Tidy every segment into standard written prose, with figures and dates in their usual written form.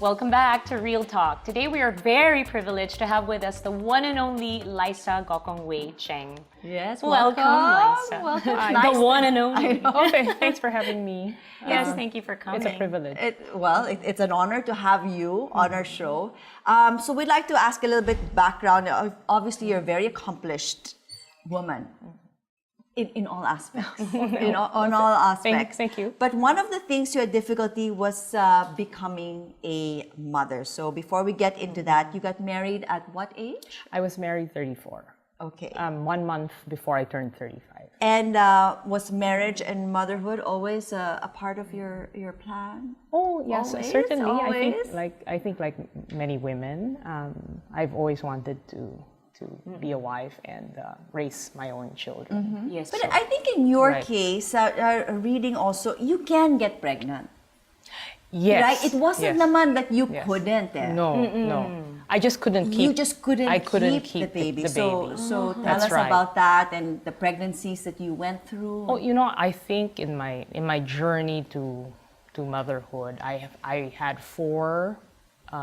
Welcome back to Real Talk. Today we are very privileged to have with us the one and only Liza Gokongwei Cheng. Yes, welcome Liza. Welcome. The one and only. Okay, thanks for having me. Yes, thank you for coming. It's a privilege. It's an honor to have you on our show. So we'd like to ask a little bit background. Obviously, you're a very accomplished woman in all aspects. On all aspects. Thank you. But one of the things you had difficulty was becoming a mother. So before we get into that, you got married at what age? I was married 34. Okay. 1 month before I turned 35. And was marriage and motherhood always a part of your plan? Oh yes, Always? certainly. Always? I think like many women, I've always wanted to be a wife and raise my own children. Yes. But I think in your Right. case, reading also, you can get pregnant. Yes. Right? It wasn't yes. naman that you Yes. couldn't. No. I just couldn't keep. You just couldn't, I couldn't keep the baby. the baby. So tell That's us right. about that and the pregnancies that you went through. Oh, I think in my journey to motherhood, I had 4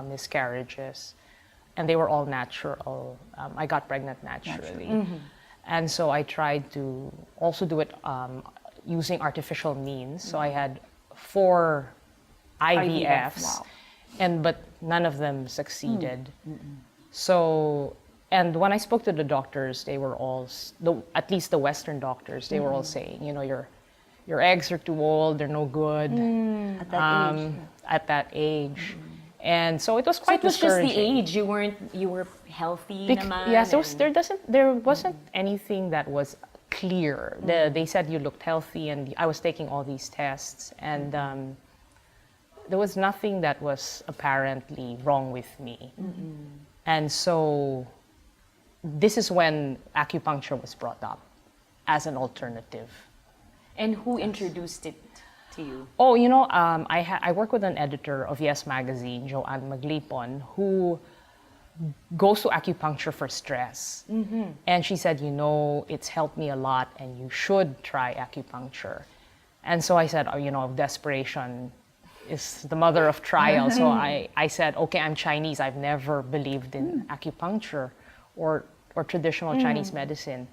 miscarriages, and they were all natural. I got pregnant naturally. And so I tried to also do it using artificial means. So I had 4 IVFs, but none of them succeeded. So, and when I spoke to the doctors, they were all, at least the Western doctors, they were all saying, your eggs are too old, they're no good At that age. at that age. And so it was quite it was just the discouraging. age. You were healthy naman. Yes, and- there wasn't anything that was clear. They said you looked healthy, and I was taking all these tests, and there was nothing that was apparently wrong with me. And so this is when acupuncture was brought up as an alternative. And who introduced it to you? Oh, I work with an editor of Yes Magazine, Joanne Maglipon, who goes to acupuncture for stress. And she said, it's helped me a lot and you should try acupuncture. And so I said, desperation is the mother of trial. So I said, okay, I'm Chinese. I've never believed in acupuncture or traditional Chinese medicine.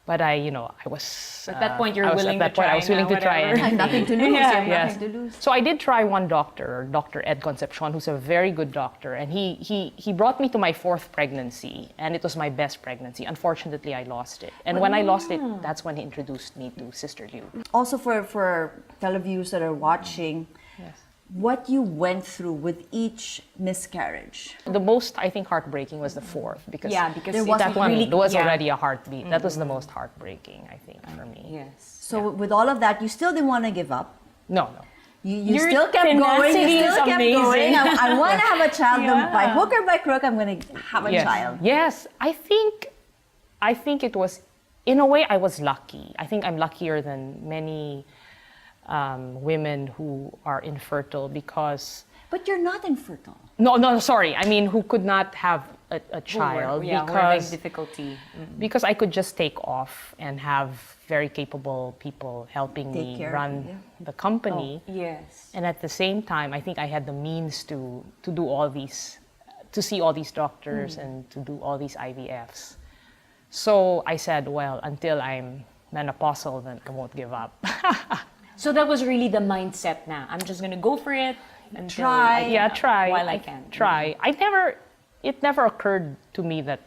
But I was... At that point, you're willing to try. I was willing to try whatever. anything. Nothing to lose. Yeah. You have Yes. nothing to lose. So I did try one doctor, Dr. Ed Concepcion, who's a very good doctor, and he brought me to my 4th pregnancy, and it was my best pregnancy. Unfortunately, I lost it. And when I lost it, that's when he introduced me to Sister Liu. Also for televiewers that are watching, what you went through with each miscarriage. The most, I think, heartbreaking was the 4th, because Because There was that one really, was already a heartbeat. That was the most heartbreaking, I think, for me. Yes. So with all of that, you still didn't want to give up. No. You Your still kept going. tenacity You is still kept amazing. going. I want to have a child. Yeah. By hook or by crook, I'm going to have a Yes. child. Yes, I think it was, in a way, I was lucky. I think I'm luckier than many women who are infertile because... But you're not infertile. No, sorry. I mean, who could not have a child who are having because difficulty. because I could just take off and have very capable people helping Take me care of run you. the company. Yes. And at the same time, I think I had the means to do all these, to see all these doctors and to do all these IVFs. So I said, well, until I'm menopausal, then I won't give up. So that was really the mindset now. I'm just gonna go for it until Try. Try. while I can. Try. It never occurred to me that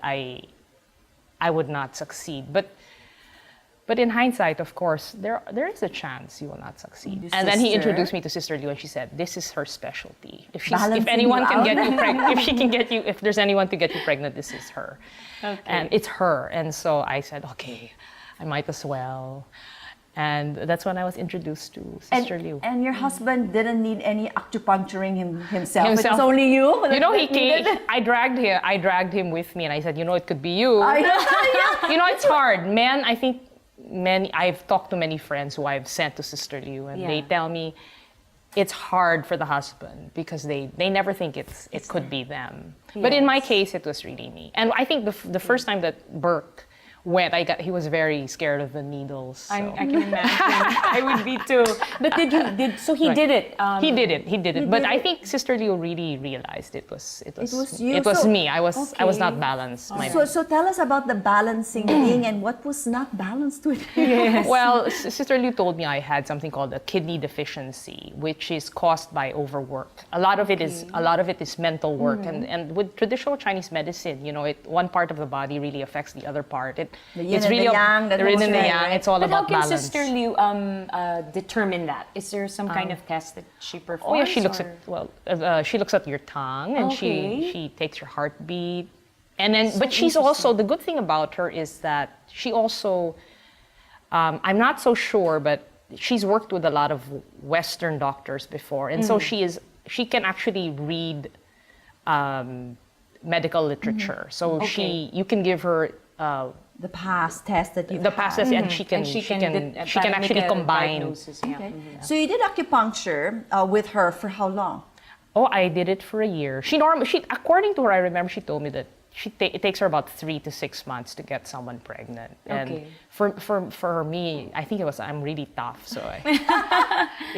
I would not succeed. But in hindsight, of course, there is a chance you will not succeed. Your And then he sister- introduced me to Sister Liu, and she said, "This is her specialty. If Balancing anyone you can out. get you pregnant, if there's anyone to get you pregnant, this is her." Okay. And it's her. And so I said, okay, I might as well. And that's when I was introduced to Sister Liu. And your husband didn't need any acupuncturing himself. It was Himself. only you. He came. I dragged him with me, and I said, it could be you. It's hard. Men, I think I've talked to many friends who I've sent to Sister Liu, and they tell me it's hard for the husband because they never think it could be them. But in my case, it was really me. And I think the first time that Burke he was very scared of the needles. So. I can imagine. I would be too. But so he Right. did it. He did it. But I think Sister Leo really realized it was you. It was So- me. I was not Okay. balanced. My- So tell us about the balancing thing and what was not balanced with it. Well, Sister Liu told me I had something called a kidney deficiency, which is caused by overwork. A lot of it is mental work, and with traditional Chinese medicine, one part of the body really affects the other part. The yin it's and really the yang, the yin and the yang. It's all But how about can balance. Sister Liu determine that? Is there some kind of test that she performs? Oh yeah, she looks or- she looks at your tongue, and Okay. she takes your heartbeat, and then but she's also, the good thing about her is that she also, I'm not so sure, but she's worked with a lot of Western doctors before, and so she can actually read medical literature. So Okay. you can give her The past test that you the past test, and she can parang actually make a combine. diagnosis, yeah. Okay. So you did acupuncture with her for how long? Oh, I did it for a year. She according to her, I remember she told me that it takes her about 3 to 6 months to get someone pregnant. And Okay. for me, I think I'm really tough, so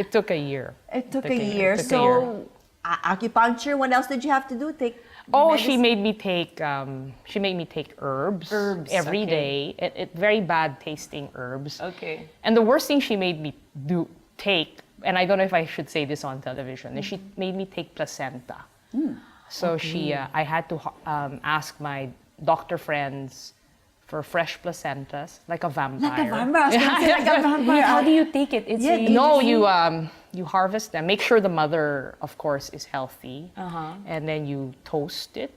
it took a year. It took a year. It took a year. So acupuncture. What else did you have to do? Take. Oh, she medicine? made me take herbs every okay. day. It very bad tasting herbs. Okay. And the worst thing she made me take, and I don't know if I should say this on television, is she made me take placenta. So I had to ask my doctor friends for fresh placentas, like a vampire. Like a vampire. I was gonna say like a vampire. How do you take it? It's Yeah, a- No, you harvest them. Make sure the mother, of course, is healthy, and then you toast it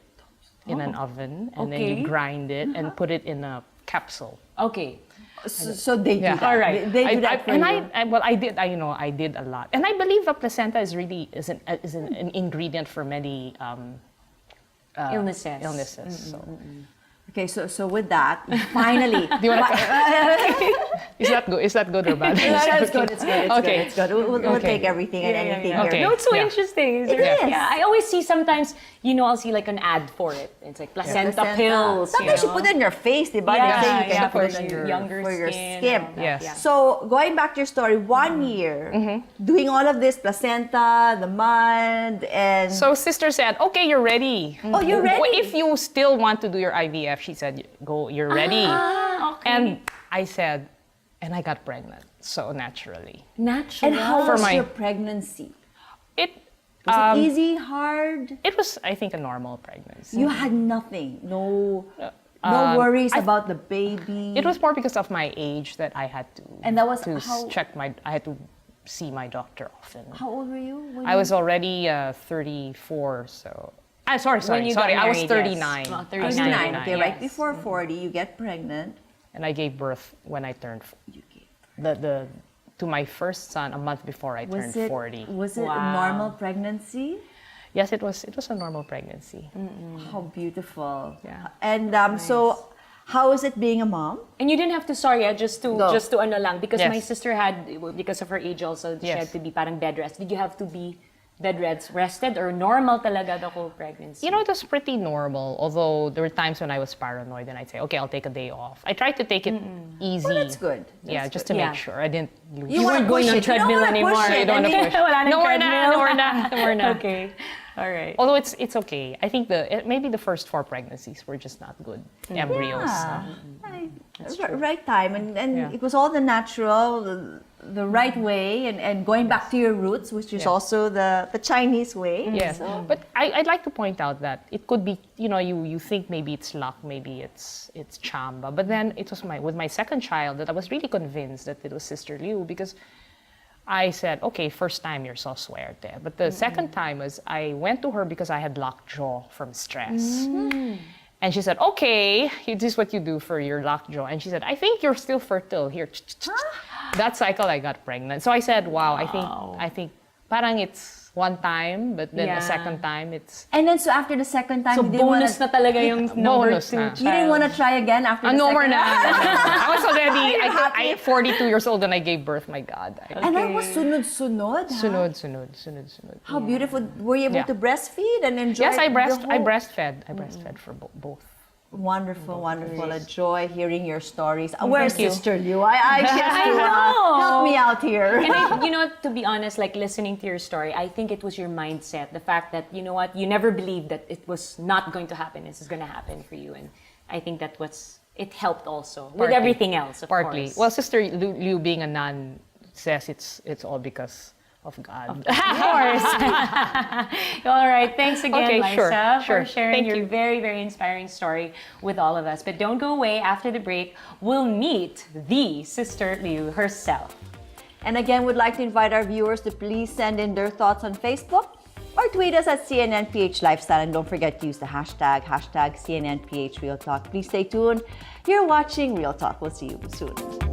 in an oven, and then Okay. you grind it and put it in a capsule. Okay. So they do Yeah. that. All right. They do that for you. I did a lot, and I believe the placenta is an ingredient for many Illnesses. illnesses. So. Okay, so with that, finally. Do you want Is that good? Is that good or bad? It's good. It's good. Okay. It's good. We'll Okay. take everything and anything yeah. here. Okay. No, it's so Yeah. interesting. It is. Yeah, I always see sometimes, I'll see like an ad for it. It's like placenta Placenta. pills. Sometimes you put it in your face, diba? They say you can put for it on younger for your skin. skin. and all that, Yes. yeah. So going back to your story, 1 year doing all of this placenta, the mud, and So sister said, "Okay, you're ready. Oh, you're ready? Well, if you still want to do your IVF," she said, "Go, you're ready." Okay. And I said, and I got pregnant so naturally. Natural. and how For was my- your pregnancy? It Was it easy, hard? it was, I think, a normal pregnancy. You had nothing, no worries about the baby. It was more because of my age that I had to And that was to how- I had to see my doctor often. How old were you? When I was already 34, so sorry. you got I was married, 39. yes. Well, I was 39. Okay, right yes. before 40, you get pregnant. and I gave birth when I turned You gave to my first son a month before I turned 40. Was it a Wow. normal pregnancy? Yes, it was a normal pregnancy. How beautiful. Yeah. And so, how is it being a mom? And you didn't have to, just to Go. ano lang, because Yes. my sister had, because of her age also, she Yes. had to be parang bed rest. Did you have to be bed rested or normal talaga the whole pregnancy? You know, it was pretty normal, although there were times when I was paranoid and I'd say, okay, I'll take a day off. I tried to take it easy. Well, that's good. Yeah, That's just good. to Yeah. make sure I didn't lose. You weren't going on push it. You don't treadmill wanna anymore. push it. You don't I want to mean, push. Wala nang No, we're treadmill. not. No, we're not. We're not. Okay. All right. Although it's okay. I think maybe the first 4 pregnancies were just not good embryos. Right time, and Yeah. it was all the natural, the right way, and going back to your roots, which is Yes. also the Chinese way. Yes, but I'd like to point out that it could be, you think maybe it's luck, maybe it's chamba, but then it was with my second child that I was really convinced that it was Sister Liu, because I said, okay, first time you're so suerte. But the second time was I went to her because I had lockjaw from stress. And she said, okay, this is what you do for your lockjaw. And she said, I think you're still fertile. Here. That cycle I got pregnant. So I said, wow, I think parang it's one time, but then Yeah. the second time it's And then so after the second time, So you didn't wanna, bonus na talaga yung number Bonus 2 na. child. you didn't want to try again after the no second more na. time? I was already, I 42 years old and I gave birth. My God. And that was sunod-sunod. ha? Sunod. How beautiful. Were you able Yeah. to breastfeed and enjoy Yes, I the whole- breastfed. I breastfed for both. Wonderful, wonderful. A joy hearing your stories. Where's you. Sister Liu? I have to know. help me out here. And you know, to be honest, like listening to your story, I think it was your mindset. The fact that, you know what, you never believed that it was not going to happen. This is going to happen for you. And I think that it helped also with everything else, of course. Well, Sister Liu being a nun says it's all because of God. Of course. All right. Thanks again, Okay, Liza, sure. for sharing Thank your you. very, very inspiring story with all of us. But don't go away. After the break, we'll meet the Sister Liu herself. And again, we'd like to invite our viewers to please send in their thoughts on Facebook or tweet us at CNNPH Lifestyle. And don't forget to use the hashtag CNNPH Real Talk. Please stay tuned. You're watching Real Talk. We'll see you soon.